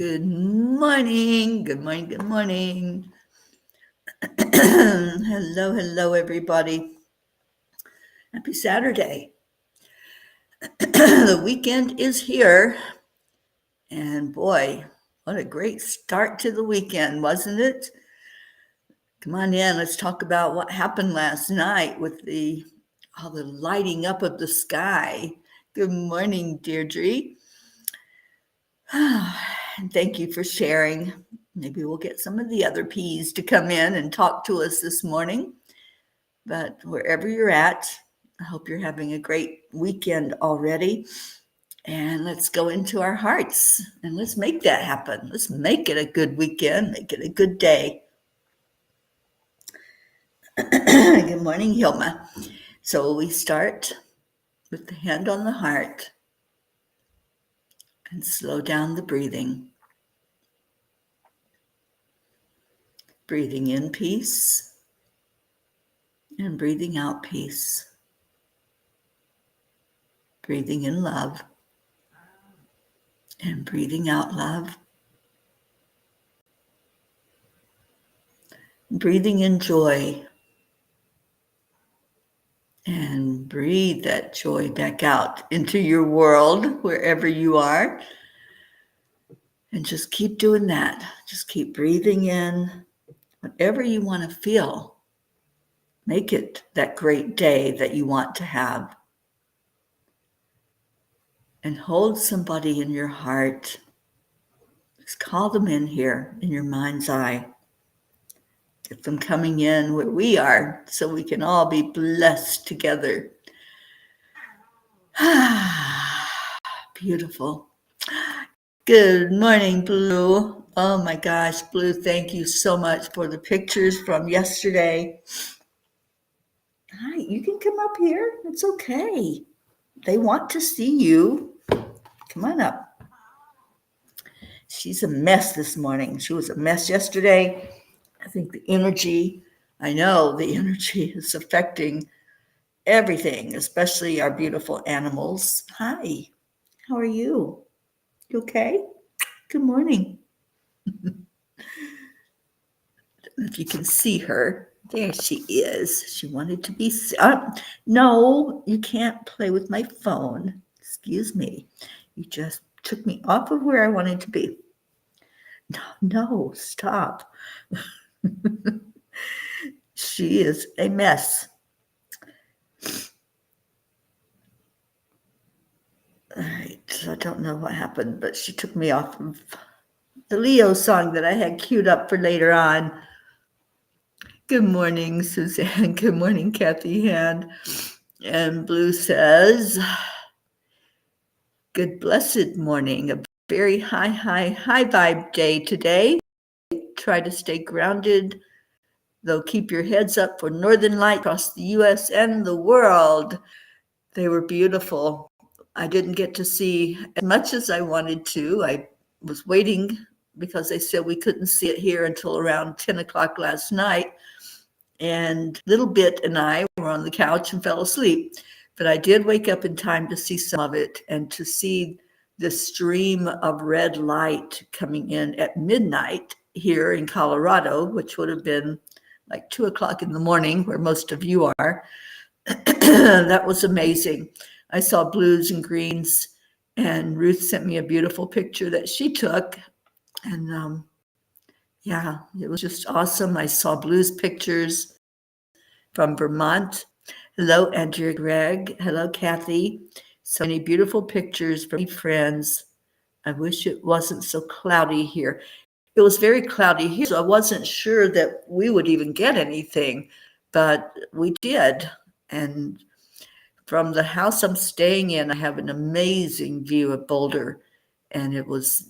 Good morning. Good morning. Good morning. Hello, everybody. Happy Saturday. The weekend is here. And boy, what a great start to the weekend, wasn't it? Come on in. Let's talk about what happened last night with all the lighting up of the sky. Good morning, Deirdre. Thank you for sharing. Maybe we'll get some of the other P's to come in and talk to us this morning. But wherever you're at, I hope you're having a great weekend already. And let's go into our hearts and let's make that happen. Let's make it a good weekend, make it a good day. Good morning, Hilma. So we start with the hand on the heart and slow down the breathing. Breathing in peace and breathing out peace. Breathing in love and breathing out love. Breathing in joy and breathe that joy back out into your world wherever you are. And just keep doing that. Just keep breathing in whatever you want to feel. Make it that great day that you want to have. And hold somebody in your heart. Just call them in here in your mind's eye. Get them coming in where we are so we can all be blessed together. Beautiful. Good morning, Blue. Oh my gosh, Blue, thank you so much for the pictures from yesterday. Hi, you can come up here. It's okay. They want to see you. Come on up. She's a mess this morning. She was a mess yesterday. I think I know the energy is affecting everything, especially our beautiful animals. Hi, how are you? You okay? Good morning. If you can see her, there she is. She wanted to be. No, you can't play with my phone. Excuse me. You just took me off of where I wanted to be. No, stop. She is a mess. All right, so I don't know what happened, but she took me off of the Leo song that I had queued up for later on. Good morning, Suzanne. Good morning, Kathy Hand. And Blue says, good blessed morning. A very high vibe day today. Try to stay grounded, though keep your heads up for northern light across the U.S. and the world. They were beautiful. I didn't get to see as much as I wanted to. I was waiting because they said we couldn't see it here until around 10 o'clock last night. And Little Bit and I were on the couch and fell asleep. But I did wake up in time to see some of it and to see the stream of red light coming in at midnight here in Colorado, which would have been like 2 o'clock in the morning where most of you are. That was amazing. I saw blues and greens, and Ruth sent me a beautiful picture that she took. And yeah, it was just awesome. I saw blues pictures from Vermont. Hello, Andrea Greg. Hello, Kathy. So many beautiful pictures from friends. I wish it wasn't so cloudy here. It was very cloudy here, so I wasn't sure that we would even get anything, but we did. And from the house I'm staying in, I have an amazing view of Boulder, and it was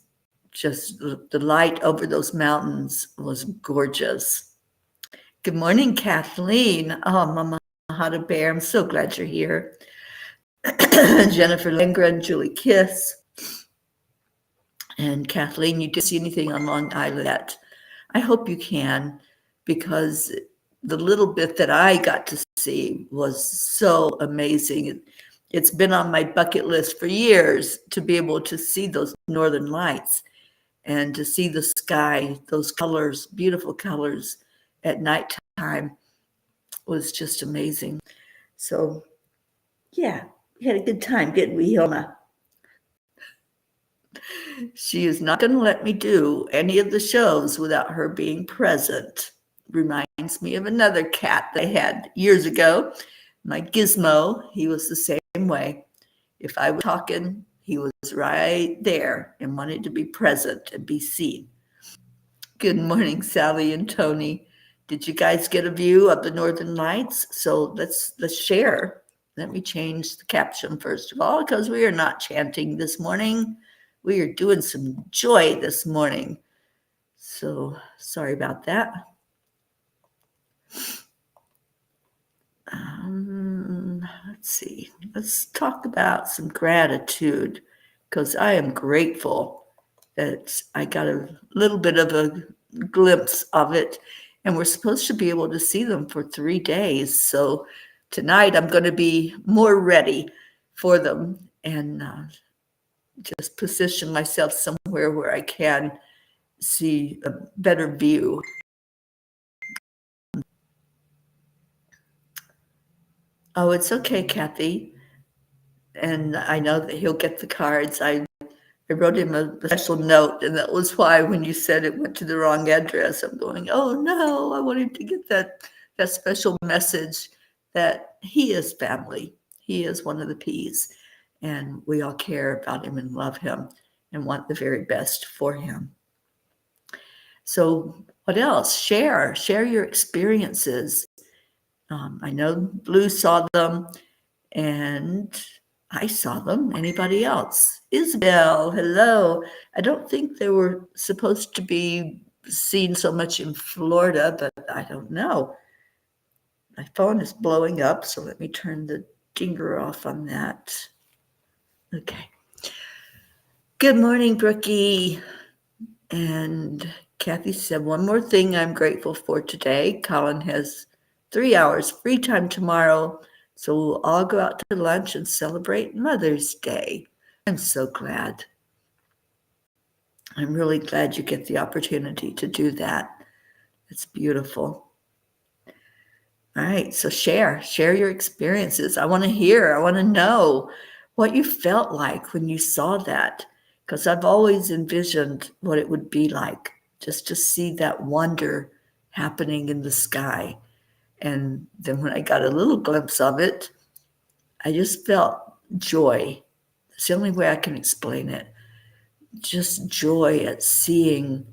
just the light over those mountains was gorgeous. Good morning, Kathleen. Oh, Mama Hada Bear, I'm so glad you're here. Jennifer Lindgren, Julie Kiss. And Kathleen, you did see anything on Long Island? I hope you can, because the little bit that I got to see was so amazing. It's been on my bucket list for years to be able to see those northern lights. and to see the sky, those colors, beautiful colors at nighttime was just amazing. So, yeah, we had a good time, didn't we, Hilma? She is not going to let me do any of the shows without her being present. Reminds me of another cat that I had years ago. My Gizmo, he was the same way. If I was talking, he was right there and wanted to be present and be seen. Good morning, Sally and Tony. Did you guys get a view of the Northern Lights? So let's share. Let me change the caption first of all, because we are not chanting this morning. We are doing some joy this morning. So sorry about that. Let's see. Let's talk about some gratitude, because I am grateful that I got a little bit of a glimpse of it, and we're supposed to be able to see them for 3 days. So tonight I'm going to be more ready for them and just position myself somewhere where I can see a better view. Oh, it's okay, Kathy. And I know that he'll get the cards. I wrote him a special note, and that was why when you said it went to the wrong address, I'm going, oh no, I want him to get that special message that he is family. He is one of the P's, and we all care about him and love him and want the very best for him. So what else? Share your experiences. I know Blue saw them, and I saw them. Anybody else? Isabel, hello. I don't think they were supposed to be seen so much in Florida, but I don't know. My phone is blowing up, so let me turn the dinger off on that. Okay. Good morning, Brookie. And Kathy said, one more thing I'm grateful for today. Colin has 3 hours free time tomorrow, so we'll all go out to lunch and celebrate Mother's Day. I'm so glad. I'm really glad you get the opportunity to do that. It's beautiful. All right, so share your experiences. I want to hear, I want to know what you felt like when you saw that, because I've always envisioned what it would be like just to see that wonder happening in the sky. And then when I got a little glimpse of it, I just felt joy. It's the only way I can explain it. Just joy at seeing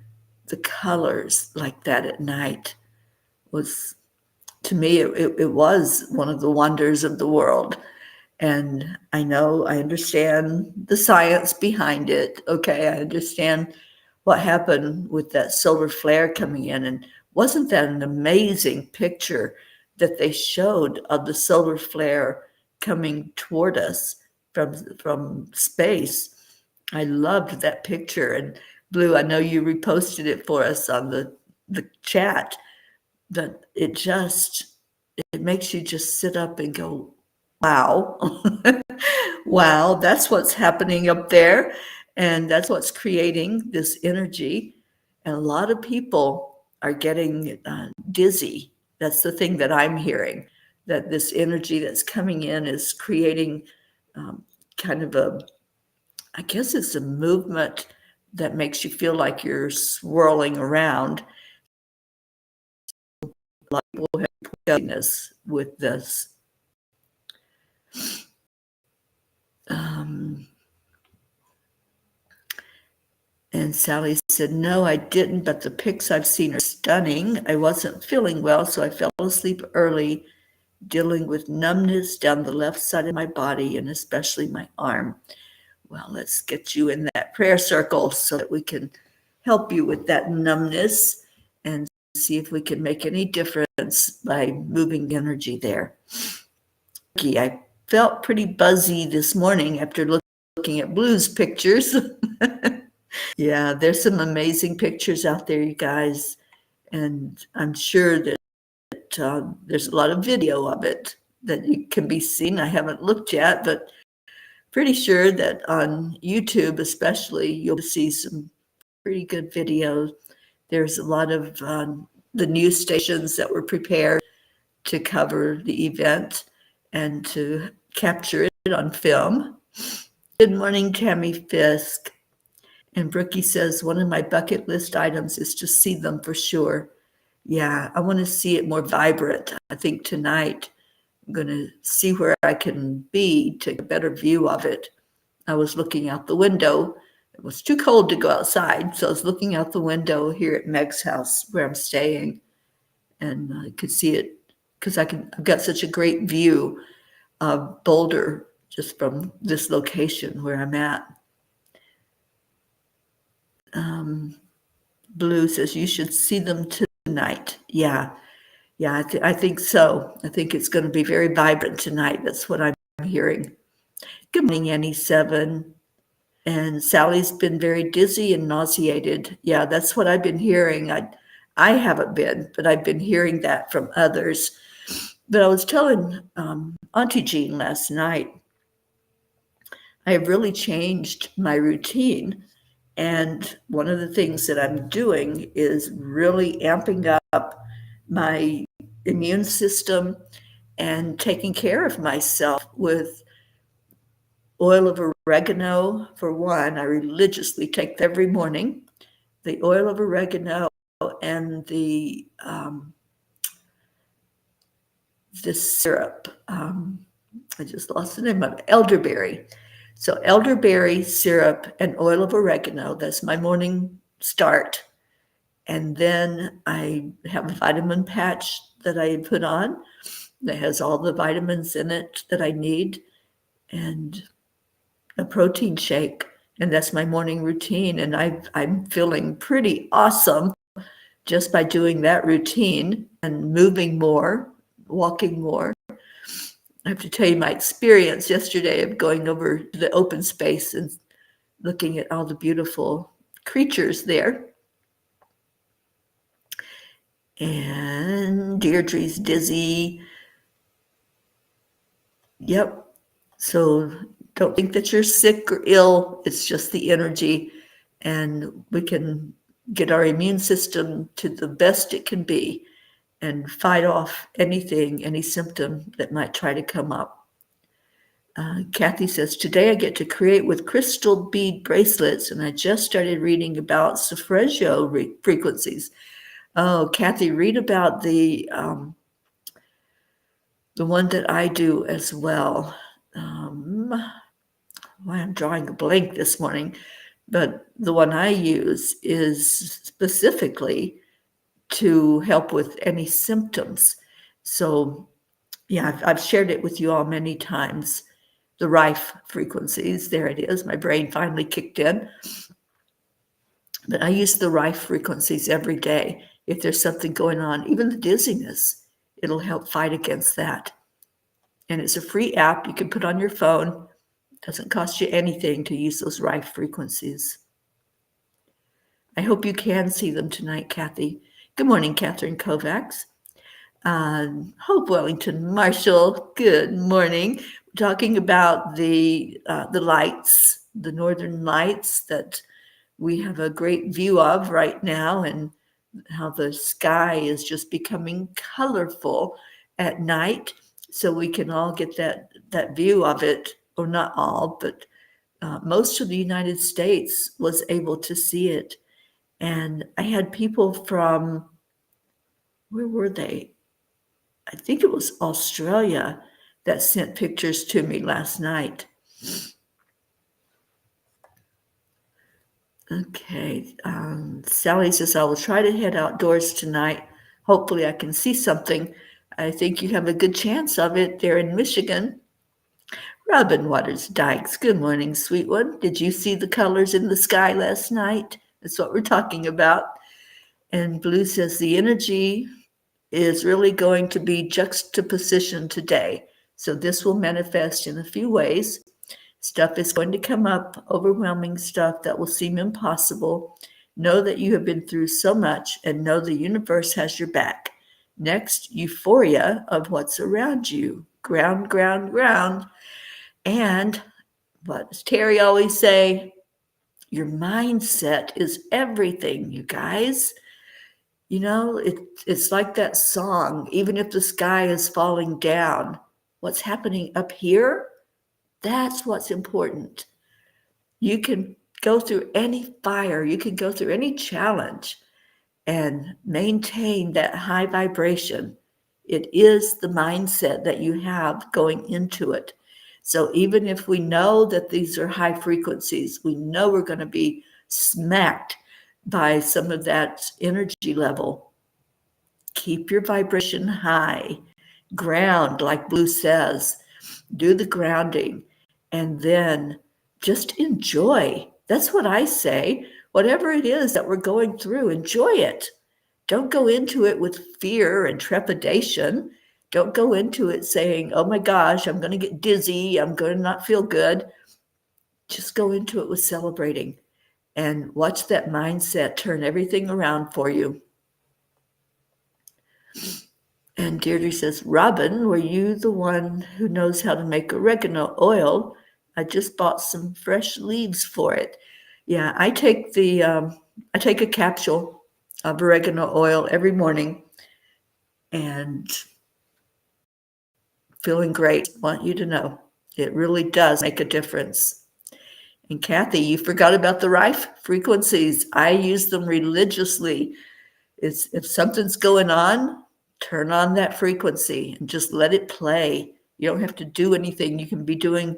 the colors like that at night was, to me, it was one of the wonders of the world. And I understand the science behind it. Okay, I understand what happened with that solar flare coming in. And wasn't that an amazing picture that they showed of the solar flare coming toward us from space? I loved that picture. And Blue, I know you reposted it for us on the chat, but it makes you just sit up and go, wow. Wow, that's what's happening up there. And that's what's creating this energy. And a lot of people are getting dizzy. That's the thing that I'm hearing, that this energy that's coming in is creating kind of I guess it's a movement that makes you feel like you're swirling around. A lot of people have dizziness with this. And Sally said, no, I didn't, but the pics I've seen are stunning. I wasn't feeling well, so I fell asleep early, dealing with numbness down the left side of my body and especially my arm. Well, let's get you in that prayer circle so that we can help you with that numbness and see if we can make any difference by moving the energy there. I felt pretty buzzy this morning after looking at Blue's pictures. Yeah, there's some amazing pictures out there, you guys. And I'm sure that there's a lot of video of it that you can be seen. I haven't looked yet, but pretty sure that on YouTube especially, you'll see some pretty good video. There's a lot of the news stations that were prepared to cover the event and to capture it on film. Good morning, Tammy Fisk. And Brookie says, one of my bucket list items is to see them for sure. Yeah, I want to see it more vibrant. I think tonight I'm going to see where I can be to get a better view of it. I was looking out the window. It was too cold to go outside, so I was looking out the window here at Meg's house where I'm staying, and I could see it because I've got such a great view of Boulder just from this location where I'm at. Blue says you should see them tonight. Yeah, I think so. I think it's going to be very vibrant tonight. That's what I'm hearing. Good morning, Annie 7. And Sally's been very dizzy and nauseated. Yeah, that's what I've been hearing. I haven't been, but I've been hearing that from others. But I was telling Auntie Jean last night, I have really changed my routine. And one of the things that I'm doing is really amping up my immune system and taking care of myself with oil of oregano, for one. I religiously take that every morning. The oil of oregano and the syrup. I just lost the name of it. Elderberry. So elderberry syrup and oil of oregano. That's my morning start. And then I have a vitamin patch that I put on that has all the vitamins in it that I need, and a protein shake. And that's my morning routine. And I'm feeling pretty awesome just by doing that routine and moving more, walking more. I have to tell you my experience yesterday of going over to the open space and looking at all the beautiful creatures there. And Deirdre's dizzy. Yep. So don't think that you're sick or ill. It's just the energy. And we can get our immune system to the best it can be and fight off anything, any symptom that might try to come up. Kathy says, today I get to create with crystal bead bracelets, and I just started reading about suffragio frequencies. Oh, Kathy, read about the one that I do as well. I'm drawing a blank this morning, but the one I use is specifically to help with any symptoms. So, yeah, I've shared it with you all many times. The Rife frequencies, there it is. My brain finally kicked in. But I use the Rife frequencies every day. If there's something going on, even the dizziness, it'll help fight against that. And it's a free app you can put on your phone. It doesn't cost you anything to use those Rife frequencies. I hope you can see them tonight, Kathy. Good morning, Catherine Kovacs. Hope Wellington Marshall, good morning. We're talking about the lights, the northern lights that we have a great view of right now, and how the sky is just becoming colorful at night, so we can all get that view of it, or not all, but most of the United States was able to see it. And I had people from, where were they? I think it was Australia that sent pictures to me last night. Okay, Sally says, I will try to head outdoors tonight. Hopefully I can see something. I think you have a good chance of it there in Michigan. Robin Waters Dykes, good morning, sweet one. Did you see the colors in the sky last night? That's what we're talking about. And Blue says, the energy is really going to be juxtaposition today. So this will manifest in a few ways. Stuff is going to come up, overwhelming stuff that will seem impossible. Know that you have been through so much and know the universe has your back. Next, euphoria of what's around you. Ground, ground, ground. And what does Teri always say? Your mindset is everything, you guys. It's like that song, even if the sky is falling down, what's happening up here, that's what's important. You can go through any fire, you can go through any challenge and maintain that high vibration. It is the mindset that you have going into it. So even if we know that these are high frequencies, we know we're going to be smacked by some of that energy level. Keep your vibration high. Ground, like Blue says. Do the grounding. And then just enjoy. That's what I say. Whatever it is that we're going through, enjoy it. Don't go into it with fear and trepidation. Don't go into it saying, oh my gosh, I'm going to get dizzy. I'm going to not feel good. Just go into it with celebrating and watch that mindset turn everything around for you. And Deirdre says, Robin, were you the one who knows how to make oregano oil? I just bought some fresh leaves for it. Yeah, I take a capsule of oregano oil every morning and feeling great. I want you to know it really does make a difference. And Kathy, you forgot about the rife frequencies. I use them religiously. If something's going on, turn on that frequency and just let it play. You don't have to do anything. You can be doing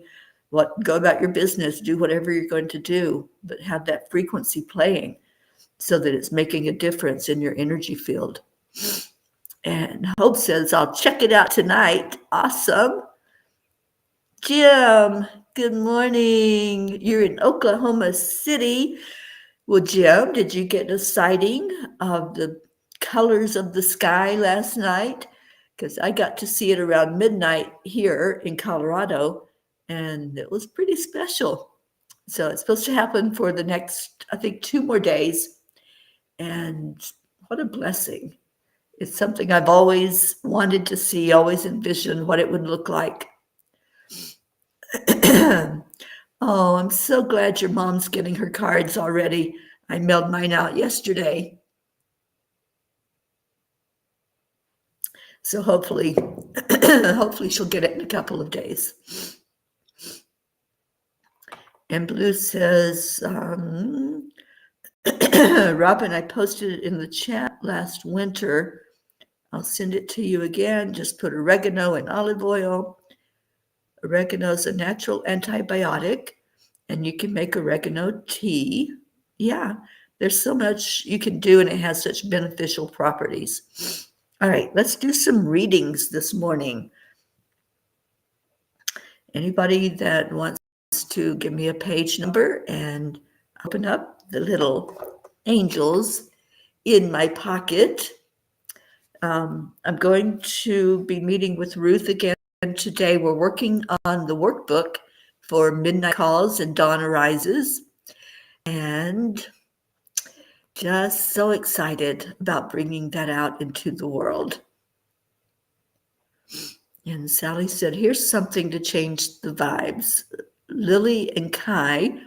go about your business, do whatever you're going to do, but have that frequency playing so that it's making a difference in your energy field. And Hope says, I'll check it out tonight. Awesome. Jim, good morning. You're in Oklahoma City. Well, Jim, did you get a sighting of the colors of the sky last night? Because I got to see it around midnight here in Colorado, and it was pretty special. So it's supposed to happen for the next, I think, 2 more days. And what a blessing. It's something I've always wanted to see, always envisioned what it would look like. Oh, I'm so glad your mom's getting her cards already. I mailed mine out yesterday. So hopefully she'll get it in a couple of days. And Blue says, Robin, I posted it in the chat last winter. I'll send it to you again. Just put oregano and olive oil. Oregano is a natural antibiotic, and you can make oregano tea. Yeah, there's so much you can do, and it has such beneficial properties. All right, let's do some readings this morning. Anybody that wants to give me a page number and open up the little angels in my pocket. I'm going to be meeting with Ruth again today. We're working on the workbook for Midnight Calls and Dawn Arises, and just so excited about bringing that out into the world. And Sally said, here's something to change the vibes. Lily and Kai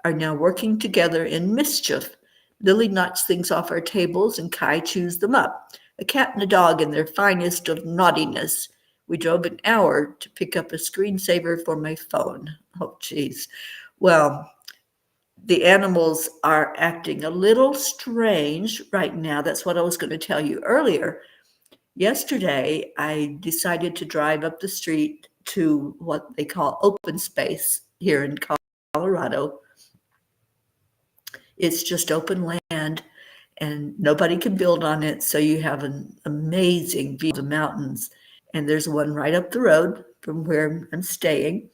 are now working together in mischief. Lily knocks things off our tables and Kai chews them up. A cat and a dog in their finest of naughtiness. We drove an hour to pick up a screensaver for my phone. Oh, geez. Well, the animals are acting a little strange right now. That's what I was going to tell you earlier. Yesterday, I decided to drive up the street to what they call open space here in Colorado. It's just open land and nobody can build on it. So you have an amazing view of the mountains. And there's one right up the road from where I'm staying.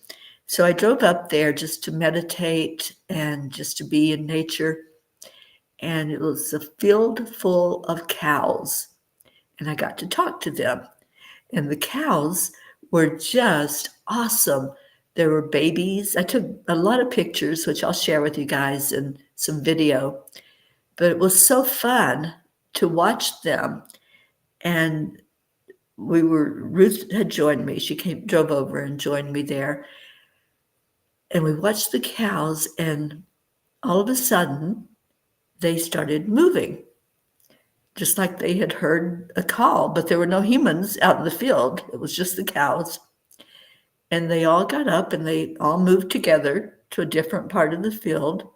So I drove up there just to meditate and just to be in nature. And it was a field full of cows. And I got to talk to them. And the cows were just awesome. There were babies. I took a lot of pictures, which I'll share with you guys in some video. But it was so fun to watch them. And Ruth had joined me. She drove over and joined me there. And we watched the cows, and all of a sudden, they started moving, just like they had heard a call, but there were no humans out in the field. It was just the cows. And they all got up and they all moved together to a different part of the field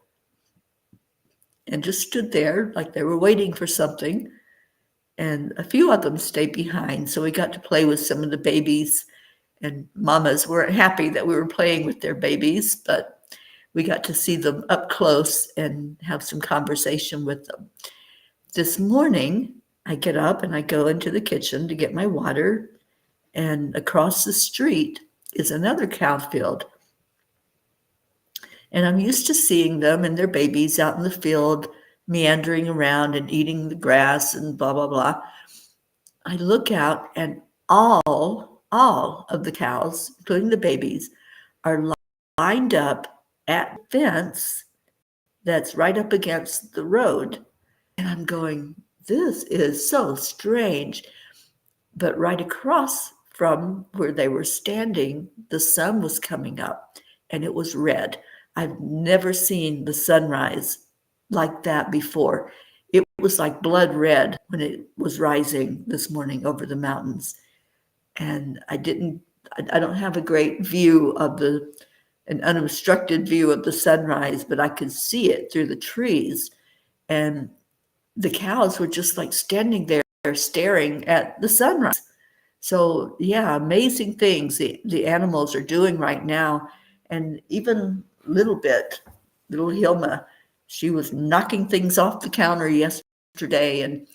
and just stood there like they were waiting for something. And a few of them stayed behind. So we got to play with some of the babies, and mamas weren't happy that we were playing with their babies, but we got to see them up close and have some conversation with them. This morning, I get up and I go into the kitchen to get my water, and across the street is another cow field. And I'm used to seeing them and their babies out in the field, meandering around and eating the grass and blah, blah, blah. I look out and all of the cows, including the babies, are lined up at the fence that's right up against the road. And I'm going, this is so strange. But right across from where they were standing, the sun was coming up and it was red. I've never seen the sunrise like that before. It was like blood red when it was rising this morning over the mountains. And I don't have a great view of an unobstructed view of the sunrise, but I could see it through the trees. And the cows were just like standing there staring at the sunrise. So yeah, amazing things the animals are doing right now. And even little Hilma, she was knocking things off the counter yesterday, and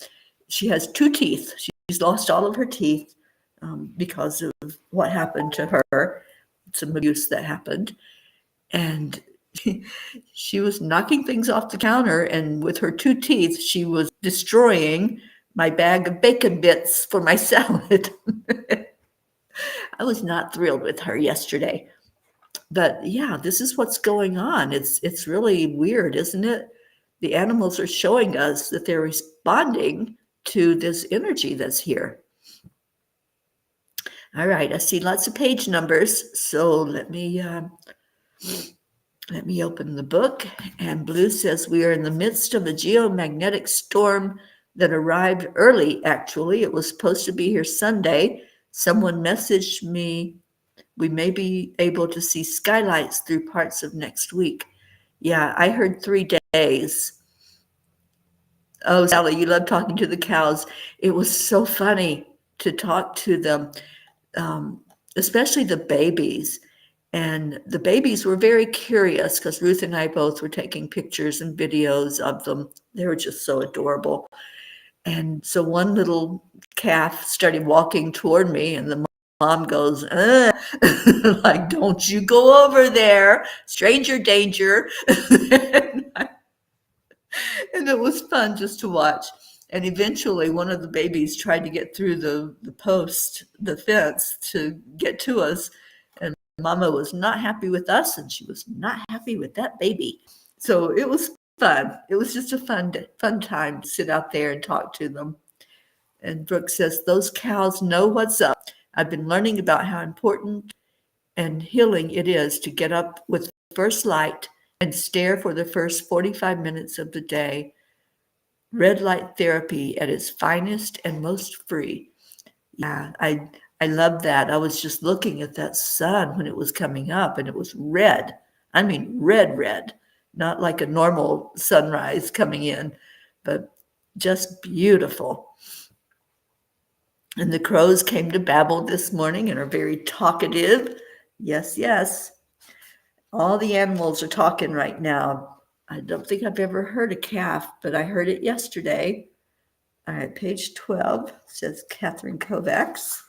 she has 2 teeth. She's lost all of her teeth because of what happened to her, some abuse that happened. And she was knocking things off the counter, and with her 2 teeth, she was destroying my bag of bacon bits for my salad. I was not thrilled with her yesterday. But yeah, this is what's going on. It's really weird, isn't it? The animals are showing us that they're responding to this energy that's here. All right, I see lots of page numbers, so let me open the book. And Blue says we are in the midst of a geomagnetic storm that arrived early, actually. It was supposed to be here Sunday. Someone messaged me, we may be able to see skylights through parts of next week. Yeah, I heard 3 days. Oh, Sally, you love talking to the cows. It was so funny to talk to them, especially the babies. And the babies were very curious because Ruth and I both were taking pictures and videos of them. They were just so adorable. And so one little calf started walking toward me, and the mom goes, like, don't you go over there, stranger danger. And it was fun just to watch. And eventually one of the babies tried to get through the fence to get to us. And Mama was not happy with us, and she was not happy with that baby. So it was fun. It was just a fun time to sit out there and talk to them. And Brooke says, those cows know what's up. I've been learning about how important and healing it is to get up with the first light and stare for the first 45 minutes of the day. Red light therapy at its finest and most free. Yeah, I love that. I was just looking at that sun when it was coming up, and it was red. I mean, red, not like a normal sunrise coming in, but just beautiful. And the crows came to babble this morning and are very talkative. Yes. All the animals are talking right now. I don't think I've ever heard a calf, but I heard it yesterday. All right, page 12 says Catherine Kovacs.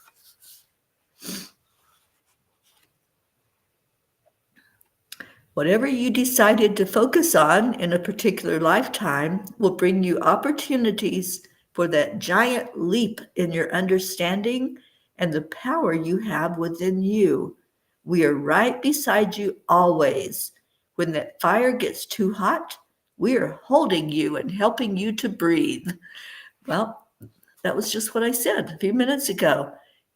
Whatever you decided to focus on in a particular lifetime will bring you opportunities for that giant leap in your understanding and the power you have within you. We are right beside you always. When that fire gets too hot, we are holding you and helping you to breathe. Well, that was just what I said a few minutes ago.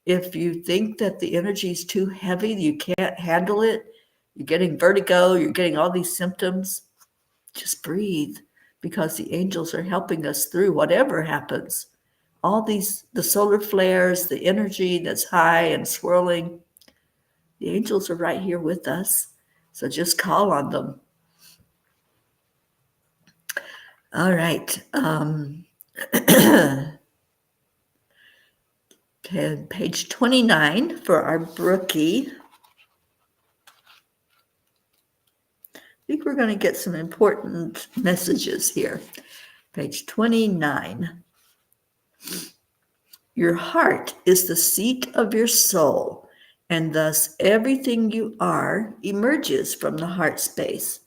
If you think that the energy is too heavy, you can't handle it, you're getting vertigo, you're getting all these symptoms, Just breathe, because the angels are helping us through whatever happens. All these, the solar flares, the energy that's high and swirling, the angels are right here with us. So just call on them. All right. Page 29 for our Brookie. I think we're going to get some important messages here. Page 29. Your heart is the seat of your soul, and thus everything you are emerges from the heart space.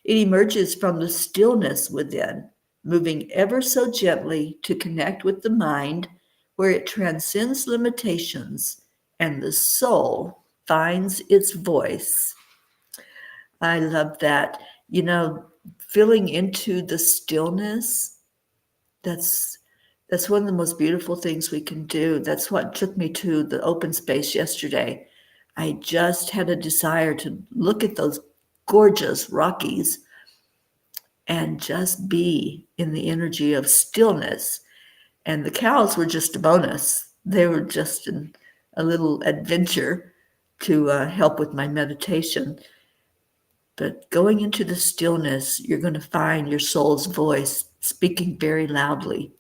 It emerges from the stillness within, moving ever so gently to connect with the mind, where it transcends limitations and the soul finds its voice. I love that. Filling into the stillness, that's one of the most beautiful things we can do. That's what took me to the open space yesterday. I just had a desire to look at those gorgeous Rockies and just be in the energy of stillness. And the cows were just a bonus. They were just a little adventure to help with my meditation. But going into the stillness, you're going to find your soul's voice speaking very loudly.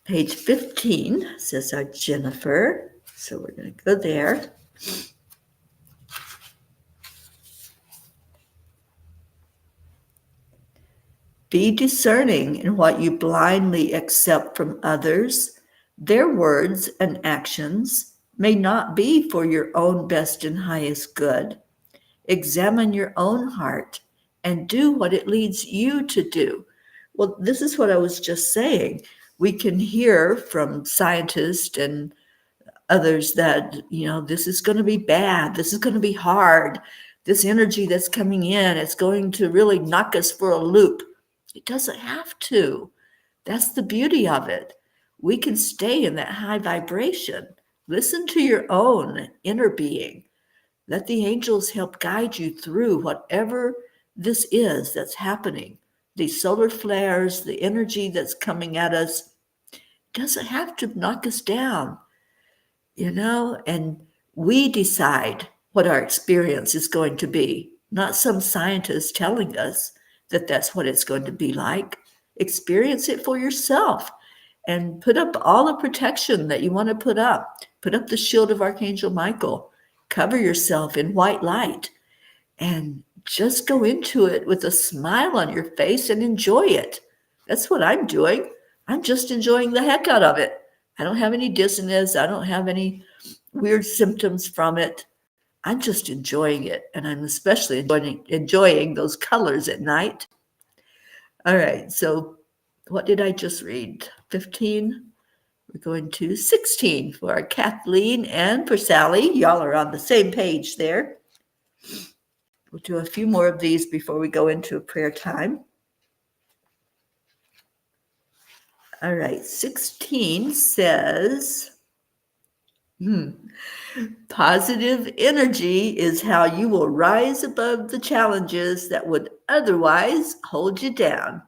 Page 15 says our Jennifer. So we're going to go there. Be discerning in what you blindly accept from others. Their words and actions may not be for your own best and highest good. Examine your own heart and do what it leads you to do. Well, this is what I was just saying. We can hear from scientists and others that, this is going to be bad. This is going to be hard. This energy that's coming in, it's going to really knock us for a loop. It doesn't have to. That's the beauty of it. We can stay in that high vibration. Listen to your own inner being. Let the angels help guide you through whatever this is that's happening. These solar flares, the energy that's coming at us, doesn't have to knock us down, and we decide what our experience is going to be, not some scientist telling us that that's what it's going to be like. Experience it for yourself and put up all the protection that you want to put up. Put up the shield of Archangel Michael. Cover yourself in white light and just go into it with a smile on your face and enjoy it. That's what I'm doing. I'm just enjoying the heck out of it. I don't have any dizziness. I don't have any weird symptoms from it. I'm just enjoying it. And I'm especially enjoying those colors at night. All right. So what did I just read? 15? We're going to 16 for our Kathleen and for Sally. Y'all are on the same page there. We'll do a few more of these before we go into a prayer time. All right. 16 says, positive energy is how you will rise above the challenges that would otherwise hold you down.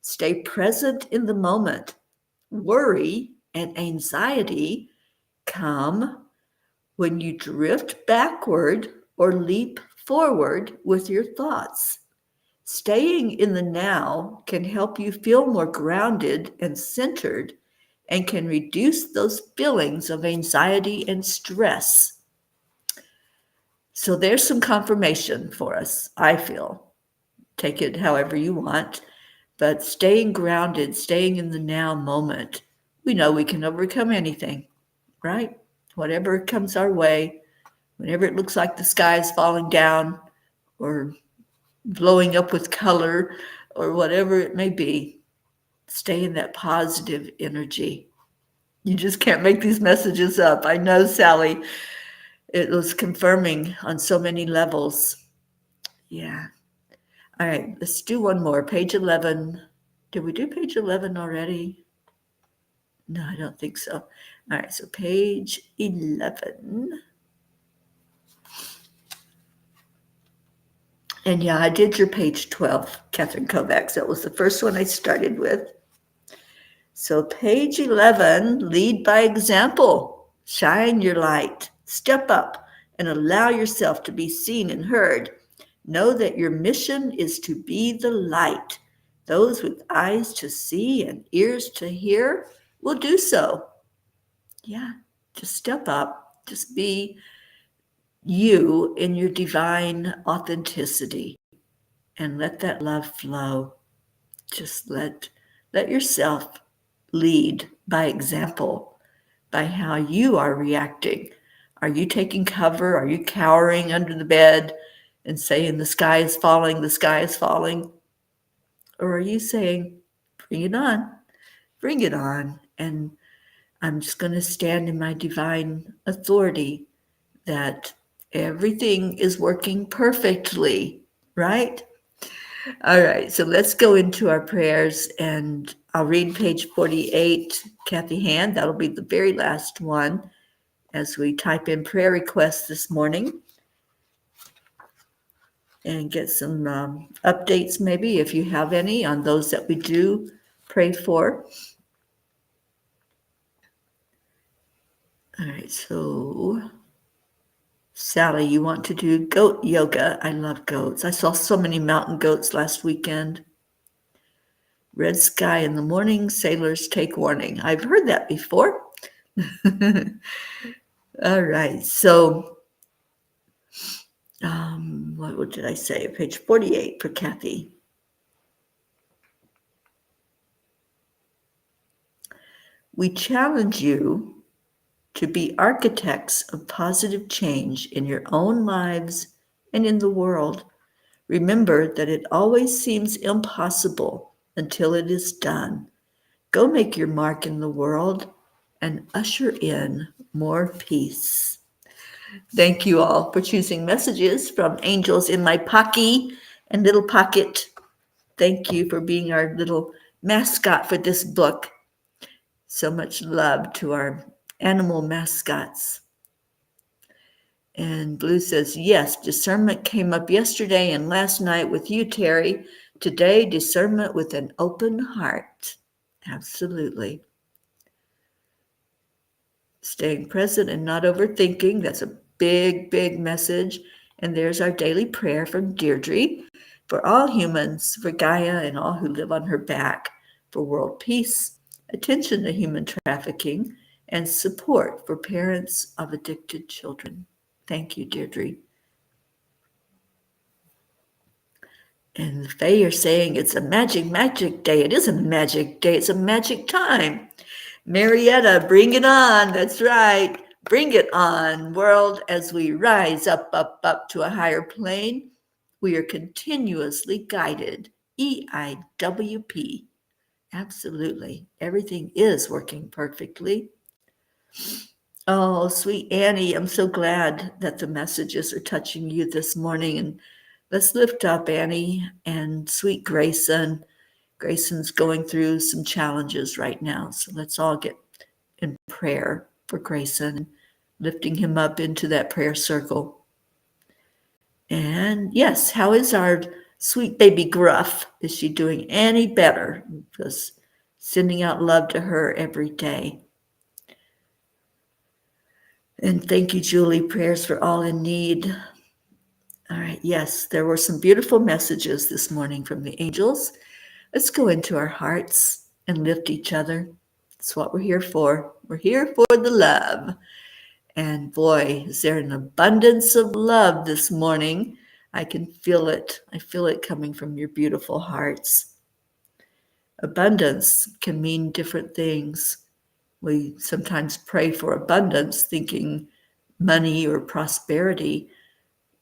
Stay present in the moment. Worry and anxiety come when you drift backward or leap forward with your thoughts. Staying in the now can help you feel more grounded and centered and can reduce those feelings of anxiety and stress. So there's some confirmation for us, I feel. Take it however you want, but staying grounded, staying in the now moment, we know we can overcome anything, right? Whatever comes our way, whenever it looks like the sky is falling down or blowing up with color or whatever it may be, stay in that positive energy. You just can't make these messages up. I know, Sally, it was confirming on so many levels. Yeah. All right, let's do one more. Page 11. Did we do page 11 already? No, I don't think so. All right, so page 11. And yeah, I did your page 12, Catherine Kovacs. That was the first one I started with. So page 11, lead by example. Shine your light. Step up and allow yourself to be seen and heard. Know that your mission is to be the light. Those with eyes to see and ears to hear will do so. Yeah, just step up. Just be you in your divine authenticity and let that love flow. Just let yourself lead by example, by how you are reacting. Are you taking cover? Are you cowering under the bed and saying the sky is falling, the sky is falling? Or are you saying, bring it on, and I'm just going to stand in my divine authority that everything is working perfectly, right? All right, so let's go into our prayers, and I'll read page 48, Kathy Hand. That'll be the very last one as we type in prayer requests this morning and get some updates, maybe, if you have any, on those that we do pray for. All right, so Sally, you want to do goat yoga? I love goats. I saw so many mountain goats last weekend. Red sky in the morning, sailors take warning. I've heard that before. All right, so what did I say? Page 48 for Kathy. We challenge you to be architects of positive change in your own lives and in the world. Remember that it always seems impossible until it is done. Go make your mark in the world and usher in more peace. Thank you all for choosing messages from Angels in My Pocky and Little Pocket. Thank you for being our little mascot for this book. So much love to our animal mascots. And Blue says, yes, discernment came up yesterday and last night with you, Teri. Today, discernment with an open heart. Absolutely. Staying present and not overthinking. That's a big, big message. And there's our daily prayer from Deirdre for all humans, for Gaia and all who live on her back, for world peace, attention to human trafficking, and support for parents of addicted children. Thank you, Deirdre. And the Fae are saying it's a magic day. It is a magic day. It's a magic time. Marietta, bring it on. That's right. Bring it on, world, as we rise up to a higher plane. We are continuously guided. EIWP. Absolutely. Everything is working perfectly. Oh, sweet Annie, I'm so glad that the messages are touching you this morning. And let's lift up Annie and sweet Grayson. Grayson's going through some challenges right now. So let's all get in prayer for Grayson, lifting him up into that prayer circle. And yes, how is our sweet baby Gruff? Is she doing any better? Just sending out love to her every day. And thank you, Julie. Prayers for all in need. All right, yes, there were some beautiful messages this morning from the angels. Let's go into our hearts and lift each other. That's what we're here for. We're here for the love. And boy, is there an abundance of love this morning. I can feel it. I feel it coming from your beautiful hearts. Abundance can mean different things. We sometimes pray for abundance, thinking money or prosperity.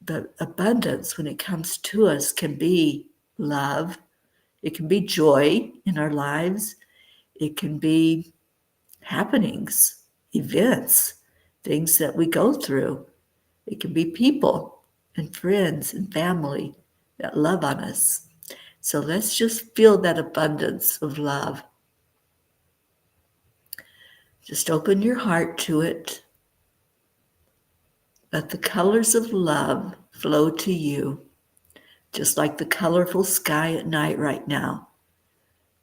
But abundance, when it comes to us, can be love. It can be joy in our lives. It can be happenings, events, things that we go through. It can be people and friends and family that love on us. So let's just feel that abundance of love. Just open your heart to it. Let the colors of love flow to you. just like the colorful sky at night right now.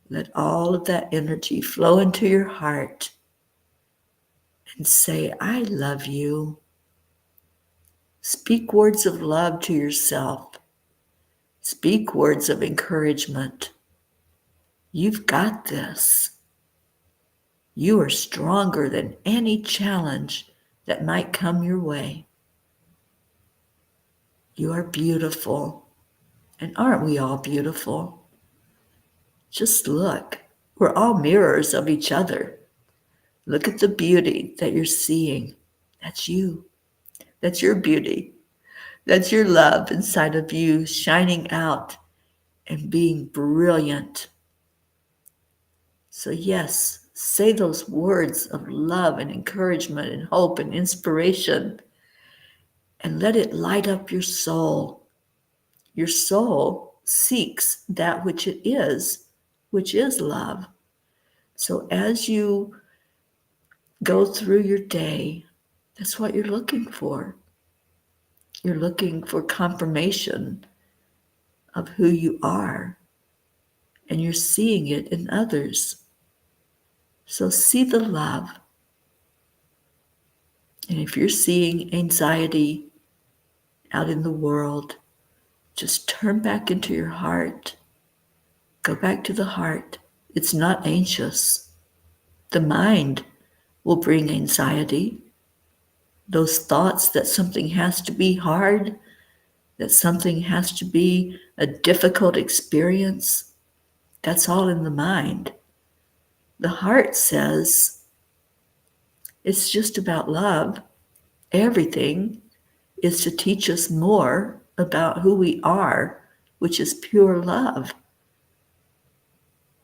Let all of that energy flow into your heart and say, I love you. Speak words of love to yourself. Speak words of encouragement. You've got this. You are stronger than any challenge that might come your way. You are beautiful. And aren't we all beautiful? Just look. We're all mirrors of each other. Look at the beauty that you're seeing. That's you. That's your beauty. That's your love inside of you shining out and being brilliant. So yes, say those words of love and encouragement and hope and inspiration and let it light up your soul. Your soul seeks that which it is, which is love. So as you go through your day, that's what you're looking for. You're looking for confirmation of who you are, and you're seeing it in others. So see the love. And if you're seeing anxiety out in the world, just turn back into your heart. Go back to the heart. It's not anxious. The mind will bring anxiety. Those thoughts that something has to be hard, that something has to be a difficult experience, that's all in the mind. The heart says it's just about love. Everything is to teach us more about who we are, which is pure love.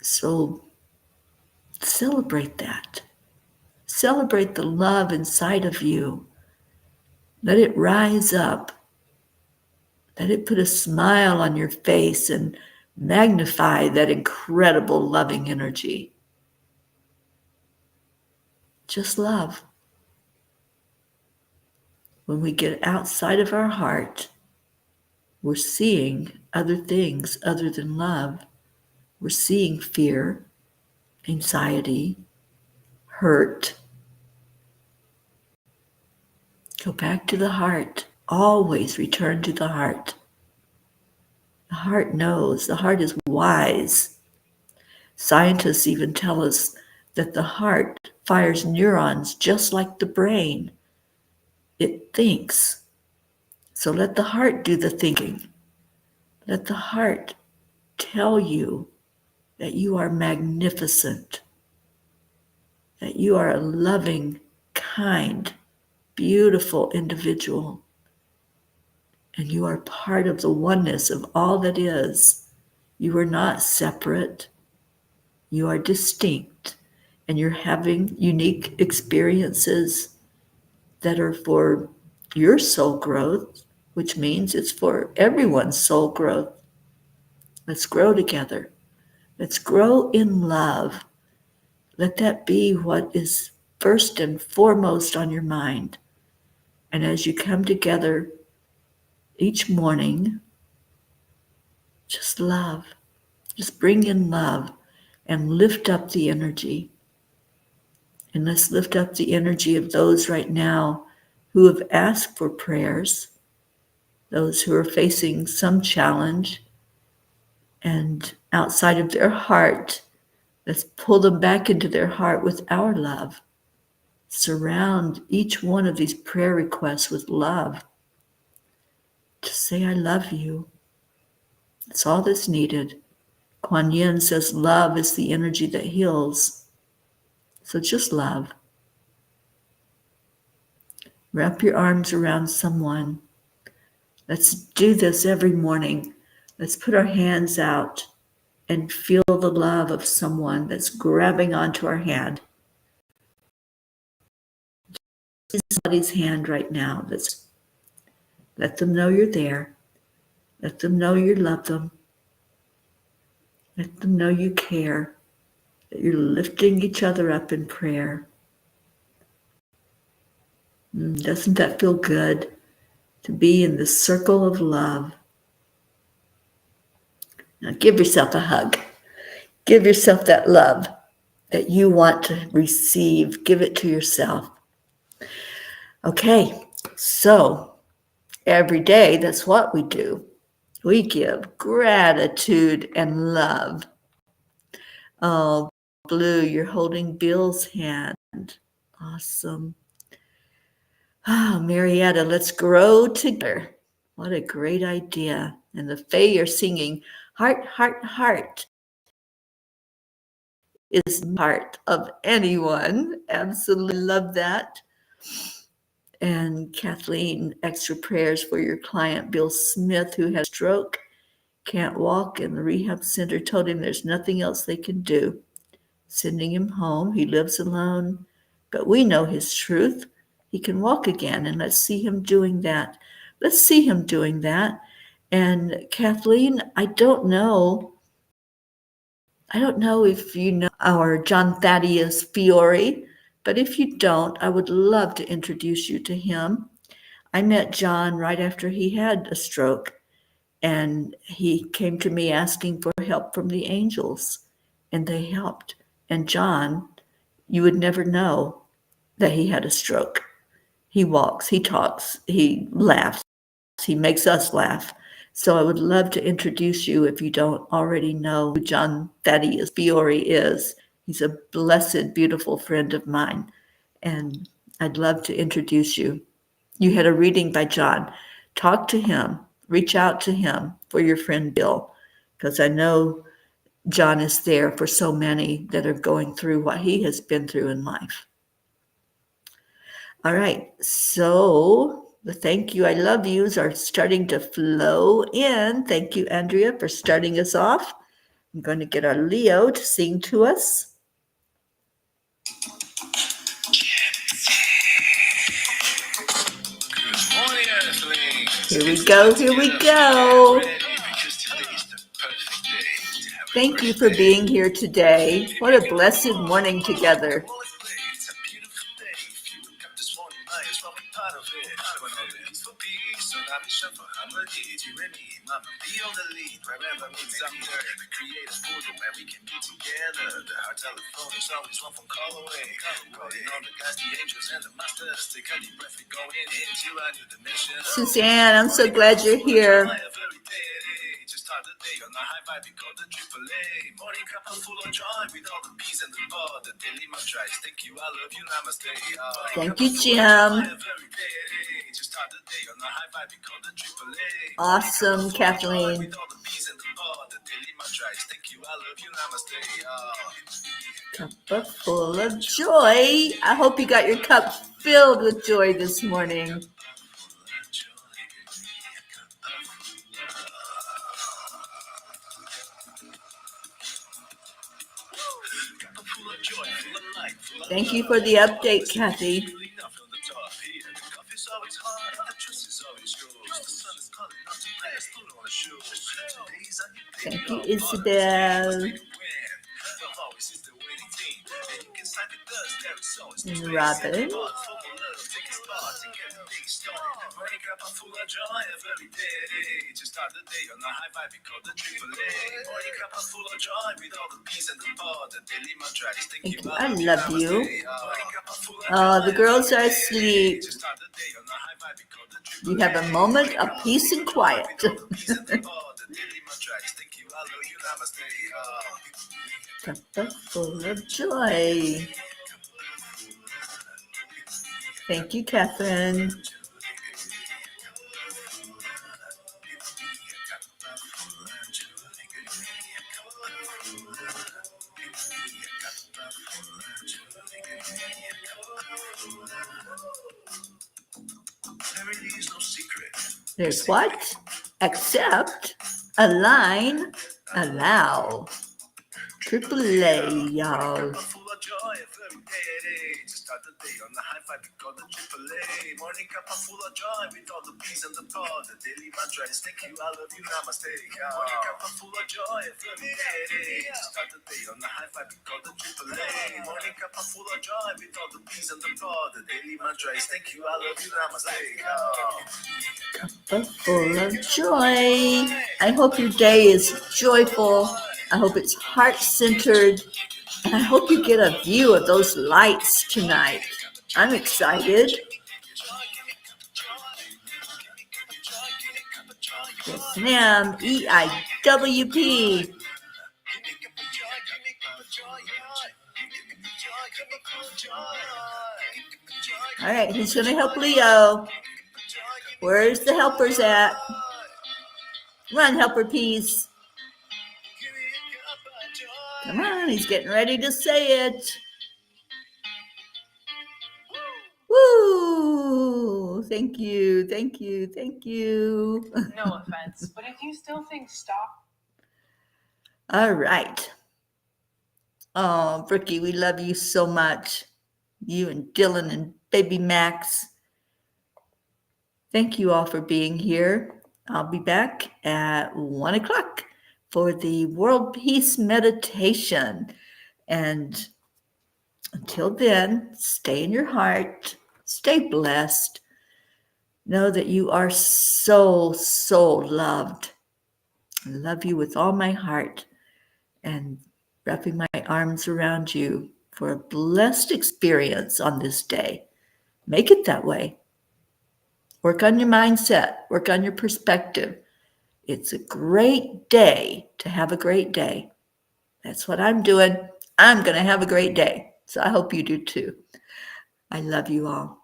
So celebrate that. Celebrate the love inside of you. Let it rise up. Let it put a smile on your face and magnify that incredible loving energy. Just love. When we get outside of our heart, we're seeing other things other than love. We're seeing fear, anxiety, hurt. Go back to the heart. Always return to the heart. The heart knows. The heart is wise. Scientists even tell us that the heart fires neurons just like the brain. It thinks. So let the heart do the thinking. Let the heart tell you that you are magnificent, that you are a loving, kind, beautiful individual, and you are part of the oneness of all that is. You are not separate. You are distinct, and you're having unique experiences that are for your soul growth, which means it's for everyone's soul growth. Let's grow together. Let's grow in love. Let that be what is first and foremost on your mind. And as you come together each morning, just love. Just bring in love and lift up the energy. And let's lift up the energy of those right now who have asked for prayers, those who are facing some challenge, and outside of their heart, let's pull them back into their heart with our love. Surround each one of these prayer requests with love. Just say, I love you. That's all that's needed. Kuan Yin says love is the energy that heals. So just love. Wrap your arms around someone. Let's do this every morning. Let's put our hands out and feel the love of someone that's grabbing onto our hand. Somebody's hand right now. Let them know you're there. Let them know you love them. Let them know you care, that you're lifting each other up in prayer. Doesn't that feel good to be in this circle of love? Now give yourself a hug. Give yourself that love that you want to receive. Give it to yourself. Okay, so every day, that's what we do. We give gratitude and love. Oh, Blue, you're holding Bill's hand. Awesome. Oh, Marietta, let's grow together. What a great idea. And the Fae are singing, heart, heart, heart is part of anyone. Absolutely love that. And Kathleen, extra prayers for your client, Bill Smith, who has a stroke, can't walk, and the rehab center told him there's nothing else they can do. Sending him home. He lives alone, but we know his truth. He can walk again, and let's see him doing that. Let's see him doing that. And Kathleen, I don't know if you know our John Thaddeus Fiore, but if you don't, I would love to introduce you to him. I met John right after he had a stroke, and he came to me asking for help from the angels, and they helped. And John, you would never know that he had a stroke. He walks, he talks, he laughs, he makes us laugh. So I would love to introduce you if you don't already know who John Thaddeus Fiore is. He's a blessed, beautiful friend of mine, and I'd love to introduce you. You had a reading by John. Talk to him, reach out to him for your friend Bill, because I know John is there for so many that are going through what he has been through in life. All right, so the thank you, I love yous are starting to flow in. Thank you, Andrea, for starting us off. I'm going to get our Leo to sing to us. Good morning, Earthlings. Here we go, here we go. Thank you for being here today. What a blessed morning together. Suzanne, I'm so glad you're here. Start the day on a high vibe, we call the AAA. Morning Cuppa full of joy with all the peas and the ball. The daily mantra is thank you, I love you, namaste. Thank you, Jim. Just start the day on a high vibe, we call the AAA. Awesome, Kathleen. With all the peas and the ball. The daily mantra is thank you, I love you, namaste. Cuppa full of joy. I hope you got your cup filled with joy this morning. Thank you for the update, Kathy. Thank you, Isabel. And Robin. Thank you. I love you. The girls are asleep. You have a moment of peace and quiet. Cuppa full of joy. Thank you, Catherine. There's what? Accept, align, allow. AAA, y'all. Start the day on the high vibe, we call the AAA. Morning Cuppa full of joy with all the peas and the pod. The daily mantra is thank you, I love you, namaste. Morning Cuppa full of joy every day. Start the day on the high vibe, we call the AAA. Morning Cuppa cup full of joy with all the peace and the blood. The daily mantra is thank you, I love you, namaste. But full of joy. I hope your day is joyful. I hope it's heart-centered. And I hope you get a view of those lights tonight. I'm excited. Yes, ma'am. EIWP. All right, who's going to help Leo? Where's the helpers at? Come on, helper peas. Come on, he's getting ready to say it. Woo! Thank you, thank you, thank you. No offense, but if you still think stop. All right. Oh, Brookie, we love you so much. You and Dylan and baby Max. Thank you all for being here. I'll be back at 1 o'clock for the World Peace Meditation. And until then, stay in your heart, stay blessed. Know that you are so, so loved. I love you with all my heart and wrapping my arms around you for a blessed experience on this day. Make it that way. Work on your mindset, work on your perspective. It's a great day to have a great day. That's what I'm doing. I'm going to have a great day. So I hope you do too. I love you all.